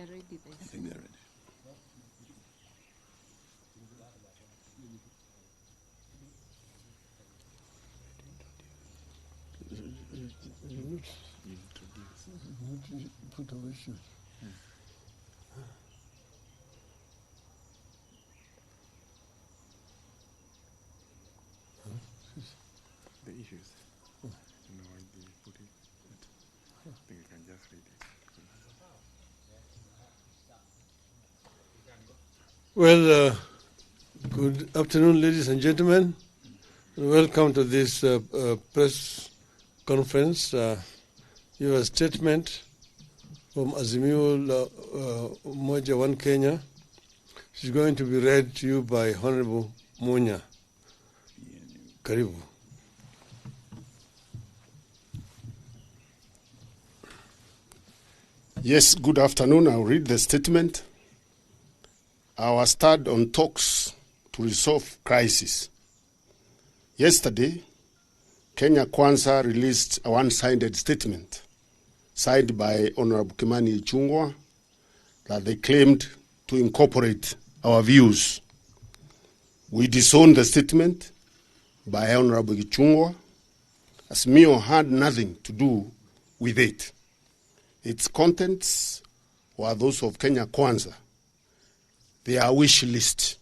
are ready. I think they're ready. The issues. I don't know why they put it, but I think you can just read it. Well, good afternoon, ladies and gentlemen. Welcome to this press conference. Your statement from Azimio Umoja One Kenya is going to be read to you by Honorable Munya. Karibu. Yes, good afternoon. I'll read the statement. Our stand on talks to resolve crisis. Yesterday, Kenya Kwanza released a one-sided statement signed by Honorable Kimani Ichung'wah that they claimed to incorporate our views. We disowned the statement by Honorable Ichung'wah, as Mio had nothing to do with it. Its contents were those of Kenya Kwanza, their wish list.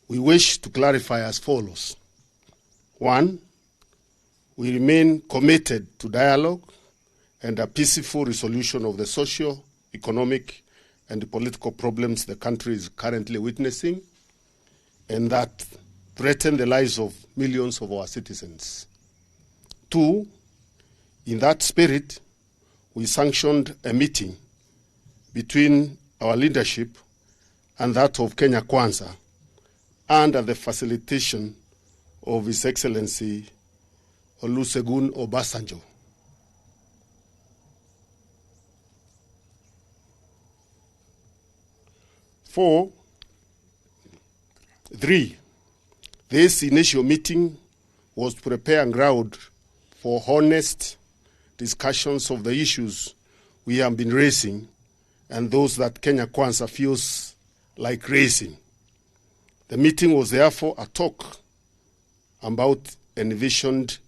We wish to clarify as follows. 1, we remain committed to dialogue and a peaceful resolution of the social, economic, and political problems the country is currently witnessing and that threaten the lives of millions of our citizens. 2, in that spirit, we sanctioned a meeting between our leadership and that of Kenya Kwanza under the facilitation of His Excellency Olusegun Obasanjo. 3, this initial meeting was to prepare ground for honest discussions of the issues we have been raising and those that Kenya Kwanza feels like raising. The meeting was therefore a talk about envisioned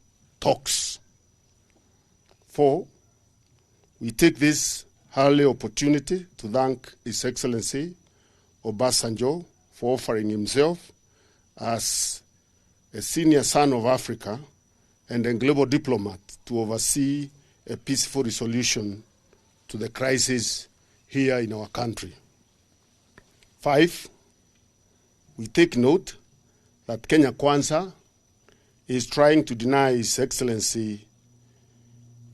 talks. 4, we take this early opportunity to thank His Excellency Obasanjo for offering himself as a senior son of Africa and a global diplomat to oversee a peaceful resolution to the crisis here in our country. 5, we take note that Kenya Kwanza is trying to deny His Excellency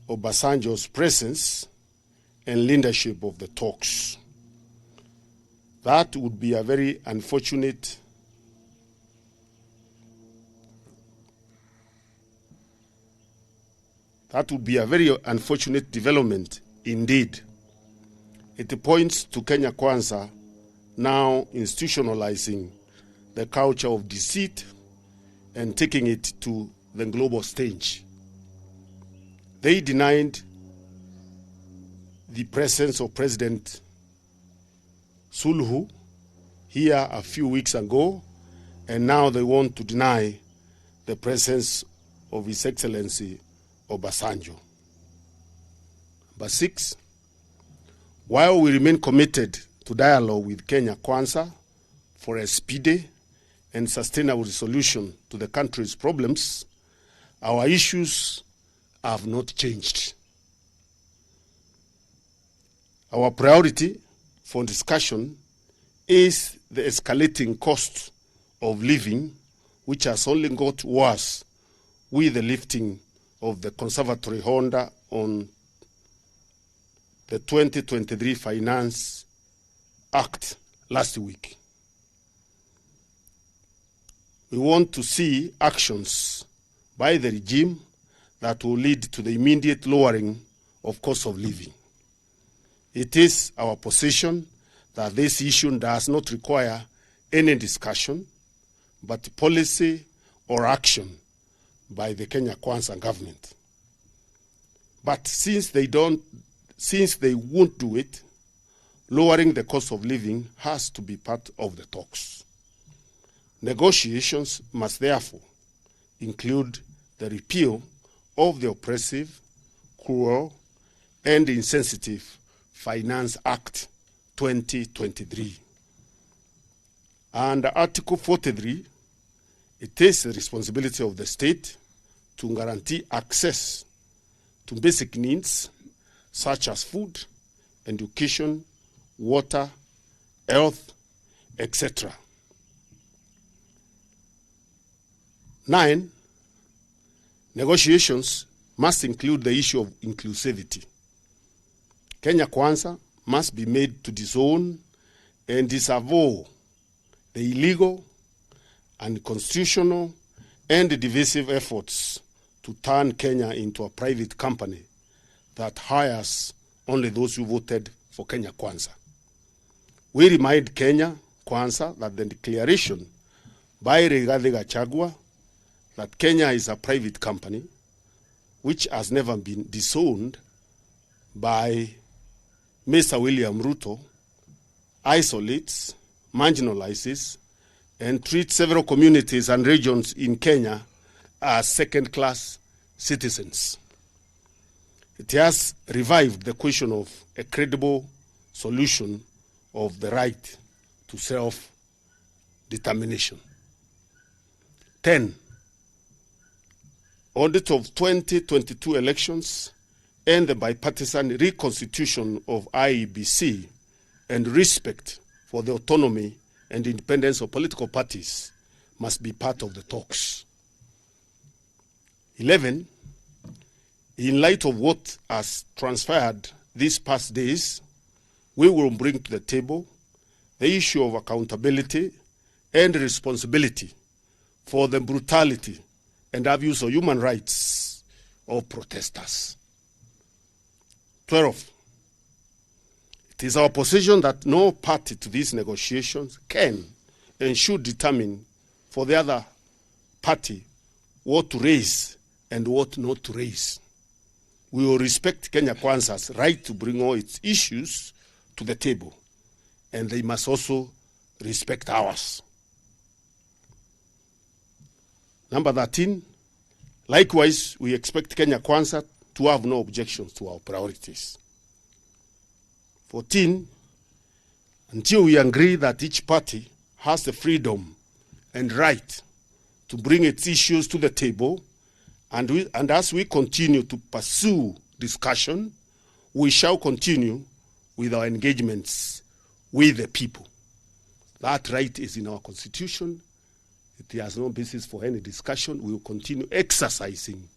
Obasanjo's presence and leadership of the talks. That would be a very unfortunate development indeed. It points to Kenya Kwanza now institutionalizing the culture of deceit and taking it to the global stage. They denied the presence of President Suluhu here a few weeks ago, and now they want to deny the presence of His Excellency Obasanjo. Number 6, while we remain committed to dialogue with Kenya Kwanza for a speedy and sustainable resolution to the country's problems, our issues have not changed. Our priority for discussion is the escalating cost of living, which has only got worse with the lifting of the conservatory order on the 2023 Finance Act last week. We want to see actions by the regime that will lead to the immediate lowering of cost of living. It is our position that this issue does not require any discussion, but policy or action by the Kenya Kwanza government. But since they won't do it, lowering the cost of living has to be part of the talks. Negotiations must therefore include the repeal of the oppressive, cruel, and insensitive Finance Act 2023. Under Article 43, it is the responsibility of the state to guarantee access to basic needs such as food, education, water, health, etc. 9, negotiations must include the issue of inclusivity. Kenya Kwanza must be made to disown and disavow the illegal, unconstitutional, and divisive efforts to turn Kenya into a private company that hires only those who voted for Kenya Kwanza. We remind Kenya Kwanza that the declaration by Rigathi Gachagua that Kenya is a private company, which has never been disowned by Mr. William Ruto, isolates, marginalizes, and treats several communities and regions in Kenya as second-class citizens. It has revived the question of a credible solution of the right to self-determination. 10, audit of 2022 elections and the bipartisan reconstitution of IEBC and respect for the autonomy and independence of political parties must be part of the talks. 11, in light of what has transpired these past days, we will bring to the table the issue of accountability and responsibility for the brutality and abuse of human rights of protesters. 12, it is our position that no party to these negotiations can and should determine for the other party what to raise and what not to raise. We will respect Kenya Kwanza's right to bring all its issues to the table, and they must also respect ours. Number 13, likewise, we expect Kenya Kwanza to have no objections to our priorities. 14, until we agree that each party has the freedom and right to bring its issues to the table, and as we continue to pursue discussion, we shall continue with our engagements with the people. That right is in our constitution. It has no basis for any discussion. We will continue exercising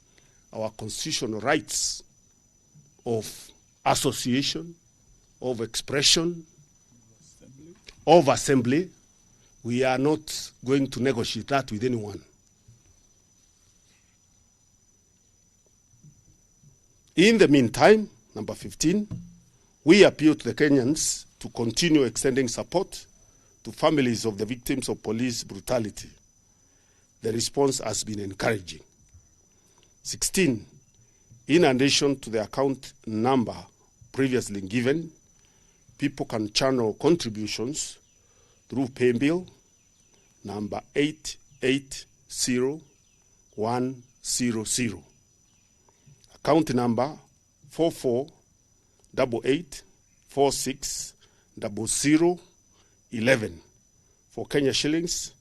our constitutional rights of association, of expression, of assembly. We are not going to negotiate that with anyone. In the meantime, number 15, we appeal to the Kenyans to continue extending support to families of the victims of police brutality. The response has been encouraging. 16, in addition to the account number previously given, people can channel contributions through paybill number 880100. Account number 4488460011 for Kenya shillings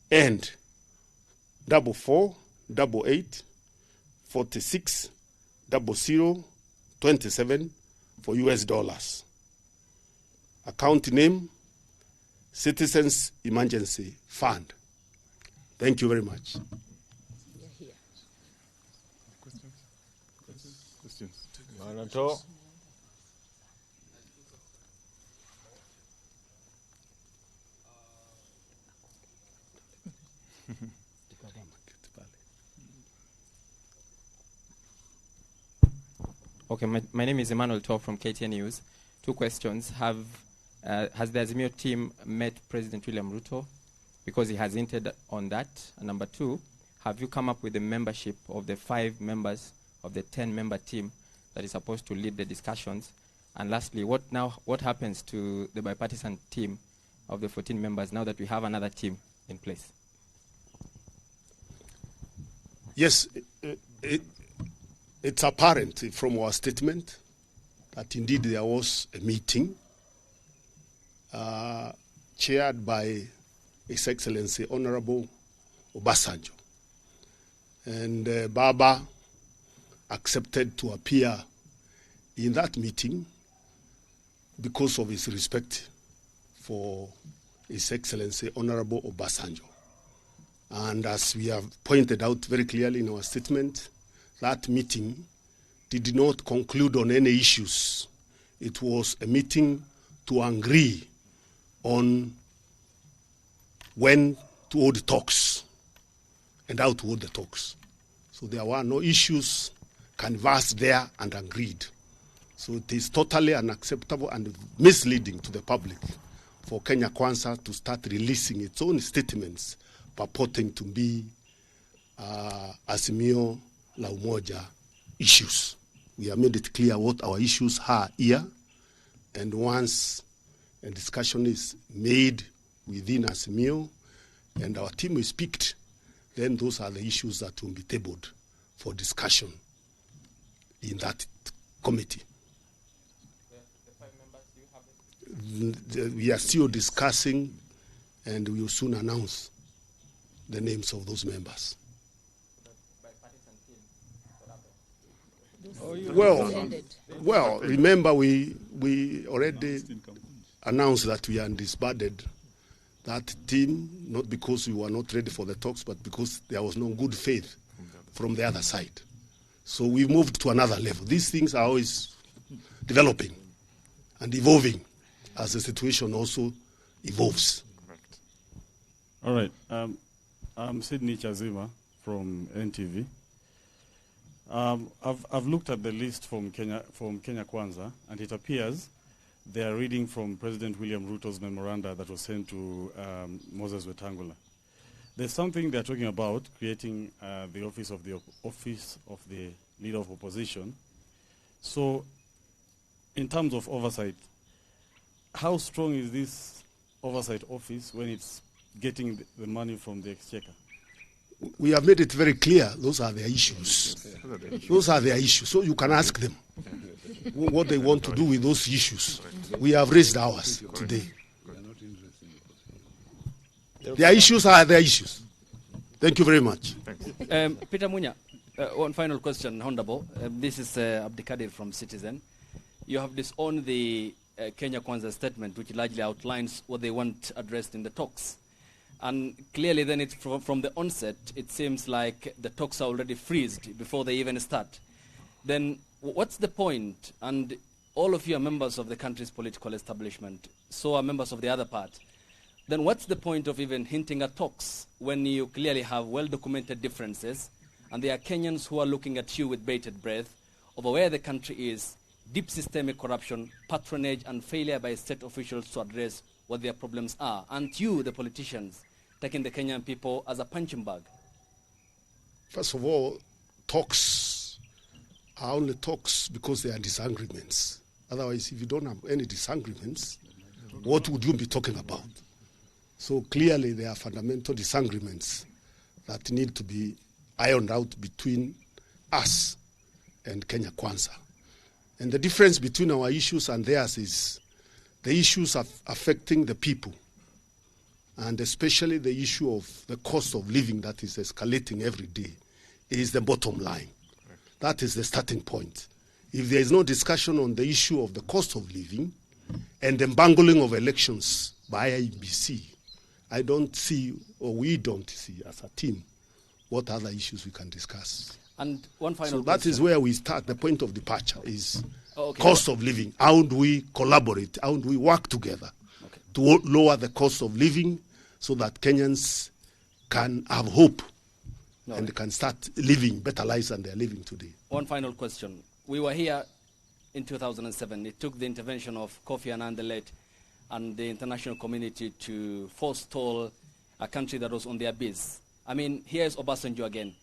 and 4488460027 for US dollars. Account name, Citizens Emergency Fund. Thank you very much. Questions? Manato. Okay, my name is Emmanuel Tor from KTN News. 2 questions. Has the Azimio team met President William Ruto? Because he has hinted on that. And number 2, have you come up with the membership of the 5 members of the 10-member team that is supposed to lead the discussions? And lastly, what happens to the bipartisan team of the 14 members now that we have another team in place? Yes, it's apparent from our statement that indeed there was a meeting chaired by His Excellency Honorable Obasanjo. And Baba accepted to appear in that meeting because of his respect for His Excellency Honorable Obasanjo. And as we have pointed out very clearly in our statement, that meeting did not conclude on any issues. It was a meeting to agree on when to hold the talks and how to hold the talks. So there were no issues canvassed there and agreed. So it is totally unacceptable and misleading to the public for Kenya Kwanza to start releasing its own statements purporting to be Azimio la Umoja issues. We have made it clear what our issues are here, and once a discussion is made within Azimio and our team is picked, then those are the issues that will be tabled for discussion in that committee. The 5 members, you have it? We are still discussing, and we will soon announce the names of those members. Well, remember we already announced that we disbanded that team, not because we were not ready for the talks, but because there was no good faith from the other side. So we moved to another level. These things are always developing and evolving as the situation also evolves. All right. I'm Sydney Chazima from NTV. I've looked at the list from Kenya Kwanza, and it appears they are reading from President William Ruto's memoranda that was sent to Moses Wetangula. There's something they're talking about, creating the office of the leader of opposition. So, in terms of oversight, how strong is this oversight office when it's getting the money from the exchequer? We have made it very clear those are their issues. Those are their issues. So you can ask them what they want to do with those issues. We have raised ours today. Their issues are their issues. Thank you very much. Peter Munya, one final question, Honorable. This is Abdikadir from Citizen. You have disowned the Kenya Kwanza statement, which largely outlines what they want addressed in the talks. And clearly then it's from the onset, it seems like the talks are already freezed before they even start. Then what's the point? And all of you are members of the country's political establishment, so are members of the other part. Then what's the point of even hinting at talks when you clearly have well-documented differences and there are Kenyans who are looking at you with bated breath over where the country is, deep systemic corruption, patronage, and failure by state officials to address what their problems are. And you, the politicians, taking the Kenyan people as a punching bag? First of all, talks are only talks because they are disagreements. Otherwise, if you don't have any disagreements, what would you be talking about? So clearly there are fundamental disagreements that need to be ironed out between us and Kenya Kwanza. And the difference between our issues and theirs is the issues are affecting the people, and especially the issue of the cost of living that is escalating every day is the bottom line. That is the starting point. If there is no discussion on the issue of the cost of living and the bungling of elections by IEBC, I don't see, or we don't see as a team, what other issues we can discuss. And one final So that question. is where we start. The point of departure is cost of living. How do we collaborate? How do we work together to lower the cost of living so that Kenyans can have hope and can start living better lives than they're living today? One final question. We were here in 2007. It took the intervention of Kofi Annan the late and the international community to forestall a country that was on the abyss. I mean, here's Obasanjo again.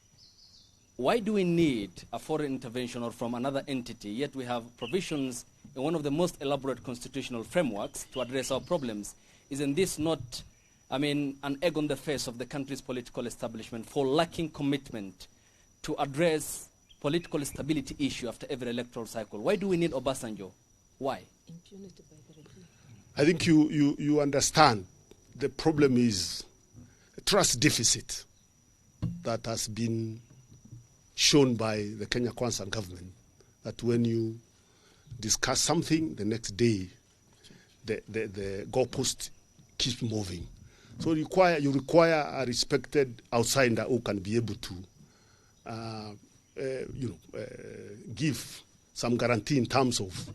Why do we need a foreign intervention or from another entity, yet we have provisions in and one of the most elaborate constitutional frameworks to address our problems. Isn't this not, I mean, an egg on the face of the country's political establishment for lacking commitment to address political stability issue after every electoral cycle? Why do we need Obasanjo? Why? Impunity by the regime. I think you understand the problem is a trust deficit that has been shown by the Kenya Kwanza government, that when you discuss something, the next day the goalpost keeps moving. So you require a respected outsider who can be able to give some guarantee in terms of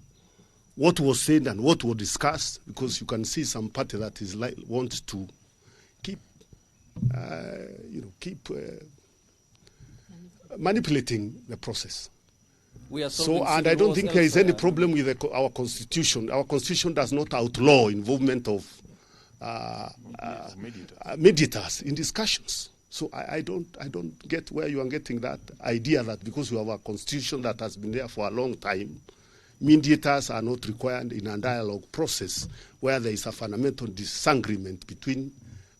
what was said and what was discussed, because you can see some party that is wants to keep manipulating the process. And I don't think there is any problem with our constitution. Our constitution does not outlaw involvement of mediators in discussions. So I don't get where you are getting that idea that because we have a constitution that has been there for a long time, mediators are not required in a dialogue process where there is a fundamental disagreement between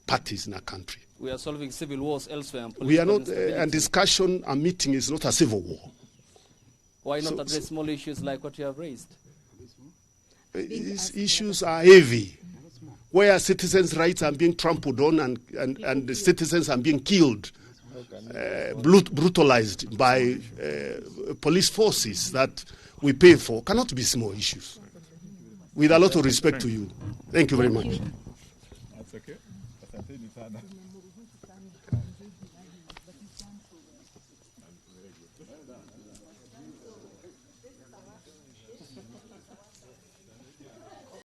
parties in a country. We are solving civil wars elsewhere. We are not, and discussion, a meeting is not a civil war. Why not address small issues like what you have raised? These issues are heavy, where citizens' rights are being trampled on and the citizens are being killed, brutalized by police forces that we pay for, cannot be small issues. With a lot of respect to you. Thank you very much. That's okay.